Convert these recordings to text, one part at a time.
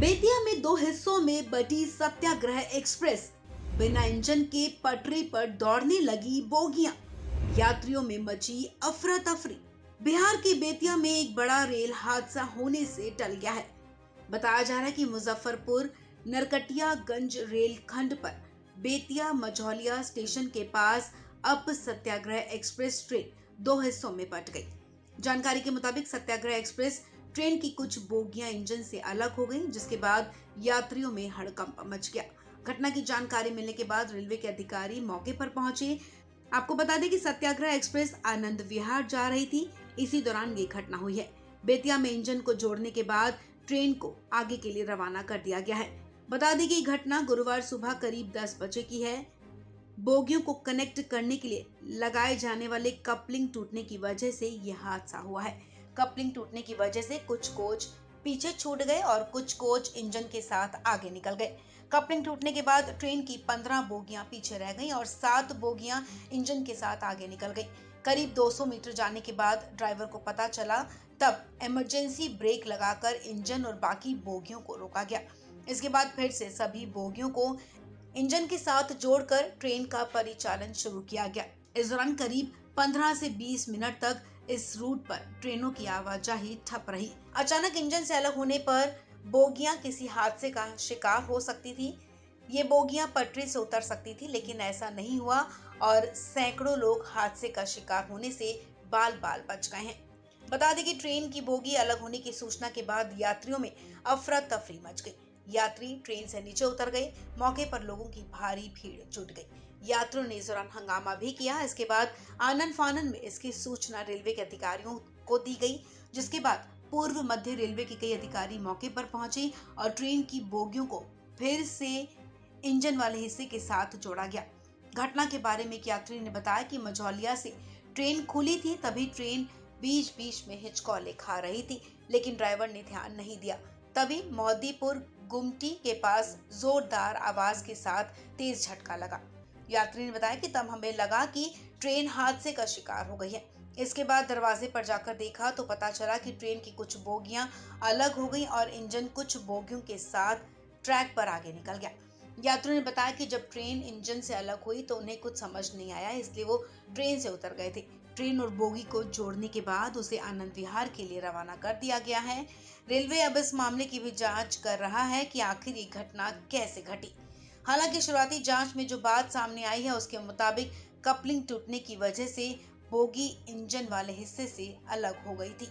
बेतिया में दो हिस्सों में बटी सत्याग्रह एक्सप्रेस। बिना इंजन के पटरी पर दौड़ने लगी बोगियां। यात्रियों में मची अफरा तफरी। बिहार के बेतिया में एक बड़ा रेल हादसा होने से टल गया है। बताया जा रहा है कि मुजफ्फरपुर नरकटियागंज रेल खंड पर बेतिया मझौलिया स्टेशन के पास अब सत्याग्रह एक्सप्रेस ट्रेन दो हिस्सों में बट गई। जानकारी के मुताबिक सत्याग्रह एक्सप्रेस ट्रेन की कुछ बोगियां इंजन से अलग हो गईं, जिसके बाद यात्रियों में हड़कंप मच गया। घटना की जानकारी मिलने के बाद रेलवे के अधिकारी मौके पर पहुंचे। आपको बता दें कि सत्याग्रह एक्सप्रेस आनंद विहार जा रही थी। इसी दौरान ये घटना हुई है। बेतिया में इंजन को जोड़ने के बाद ट्रेन को आगे के लिए रवाना कर दिया गया है। बता दें कि घटना गुरुवार सुबह करीब 10 बजे की है। बोगियों को कनेक्ट करने के लिए लगाए जाने वाले कपलिंग टूटने की वजह से यह हादसा हुआ है। कपलिंग टूटने की वजह से कुछ कोच पीछे छूट गए और कुछ कोच इंजन के साथ आगे निकल गए। कपलिंग टूटने के बाद ट्रेन की 15 बोगियां पीछे रह गईं और 7 बोगियां इंजन के साथ आगे निकल गईं। करीब 200 मीटर जाने के बाद ड्राइवर को पता चला, तब इमरजेंसी ब्रेक लगाकर इंजन और बाकी बोगियों को रोका गया। इसके बाद फिर से सभी बोगियों को इंजन के साथ जोड़कर ट्रेन का परिचालन शुरू किया गया। इस दौरान करीब 15 से 20 मिनट तक इस रूट पर ट्रेनों की आवाजाही ठप रही। अचानक इंजन से अलग होने पर बोगियां किसी हादसे का शिकार हो सकती थी। ये बोगियां पटरी से उतर सकती थी, लेकिन ऐसा नहीं हुआ और सैकड़ों लोग हादसे का शिकार होने से बाल बाल बच गए हैं। बता दें कि ट्रेन की बोगी अलग होने की सूचना के बाद यात्रियों में अफरा तफरी मच गई। यात्री ट्रेन से नीचे उतर गए। मौके पर लोगों की भारी भीड़ जुट गई। यात्रियों ने इस दौरान हंगामा भी किया। इसके बाद आनन फानन में इसकी सूचना रेलवे के अधिकारियों को दी गई, जिसके बाद पूर्व मध्य रेलवे के कई अधिकारी मौके पर पहुंचे और ट्रेन की बोगियों को फिर से इंजन वाले हिस्से के साथ जोड़ा गया। घटना के बारे में एक यात्री ने बताया कि मझौलिया से ट्रेन खुली थी, तभी ट्रेन बीच बीच में हिचकौले खा रही थी, लेकिन ड्राइवर ने ध्यान नहीं दिया। तभी मोदीपुर गुमटी के पास जोरदार आवाज के साथ तेज झटका लगा। यात्री ने बताया कि तब हमें लगा कि ट्रेन हादसे का शिकार हो गई है। इसके बाद दरवाजे पर जाकर देखा तो पता चला कि ट्रेन की कुछ बोगियां अलग हो गई और इंजन कुछ बोगियों के साथ ट्रैक पर आगे निकल गया। यात्रियों ने बताया कि जब ट्रेन इंजन से अलग हुई तो उन्हें कुछ समझ नहीं आया, इसलिए वो ट्रेन से उतर गए थे। ट्रेन और बोगी को जोड़ने के बाद उसे आनंद विहार के लिए रवाना कर दिया गया है। रेलवे अब इस मामले की भी जांच कर रहा है कि आखिर ये घटना कैसे घटी। हालांकि शुरुआती जांच में जो बात सामने आई है उसके मुताबिक कपलिंग टूटने की वजह से बोगी इंजन वाले हिस्से से अलग हो गई थी।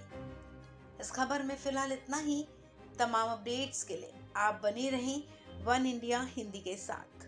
इस खबर में फिलहाल इतना ही। तमाम अपडेट्स के लिए आप बने रहें वन इंडिया हिंदी के साथ।